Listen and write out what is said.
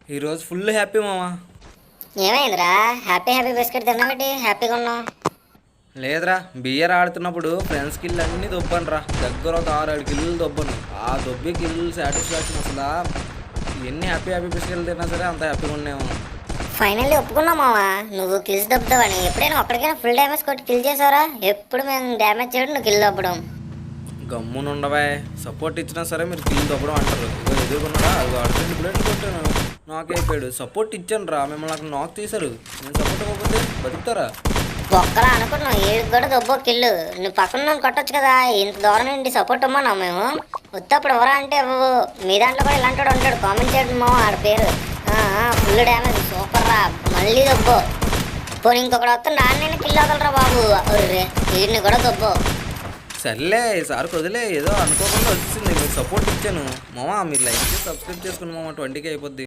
ఈరోజు full happy మామ. ఏమైందిరా? హ్యాపీ హ్యాపీ బిస్కెట్ తిన్నాబట్టి హ్యాపీగా ఉన్నావు. లేదురా, బియ్యర్ ఆడుతున్నప్పుడు ఫ్రెండ్స్ కిల్లు అన్నీ దొబ్బను రా. దగ్గర ఒక 6-7 కిల్లులు దొబ్బను. ఆ దొబ్బి కిల్లు సాటిస్ఫాక్షన్ అసలు ఎన్ని హ్యాపీ హ్యాపీ బిస్కెట్లు తిన్నా సరే అంత హ్యాపీగా ఉన్నాము. ఫైనల్లీ ఒప్పుకున్నావు మావా, నువ్వు కిల్స్ దొబ్బుతావని. ఎప్పుడైనా ఒక్కడికైనా ఫుల్ డ్యామేజ్ కొట్టి కిల్ చేసావరా? ఎప్పుడు మేము డ్యామేజ్ చేయడం, నువ్వు కిల్ దొబ్బడం. గమ్మునుండవా, సపోర్ట్ ఇచ్చినా సరే మీరు కిల్లు దొబ్బడం అంటారు. ఇదో ఎదుర్కొన్నారా, అది అర్జెంట్ బుల్లెట్ కొట్టాను, నాక్ అయిపోయాడు. సపోర్ట్ ఇచ్చాను రా, మిమ్మల్ని అక్కడ నాక్ తీశారు. నేను సపోర్ట్ ఇవ్వకపోతే బతుకుతారా? ఒక్కలా అనుకున్నావు, ఏడు కూడా దొబ్బో కిల్లు. నువ్వు పక్కన నన్ను కొట్టొచ్చు కదా, ఇంత దూరం నుండి సపోర్ట్ ఇమ్మన్నావు మేము. ఉత్తప్పుడు ఎవరా అంటే ఇవ్వవు. మీ దాంట్లో కూడా ఇలాంటి వాడు ఉంటాడు, కామెంట్ చేయడం మావ ఆడ పేరు. ఫుల్ డ్యామేజ్, సూపర్ రా, మళ్ళీ దొబ్బో. పోనీ ఇంకొకటి వస్తుంది, దాన్ని కిల్ అవ్వగలరా బాబు. వీడిని కూడా దొబ్బో. సర్లే ఈసారి వదిలే, ఏదో అనుకోకుండా వచ్చింది. మీరు సపోర్ట్ ఇచ్చాను మామ. మీరు లైక్ చేసి సబ్స్క్రైబ్ చేసుకుని మామ, 20K అయిపోద్ది.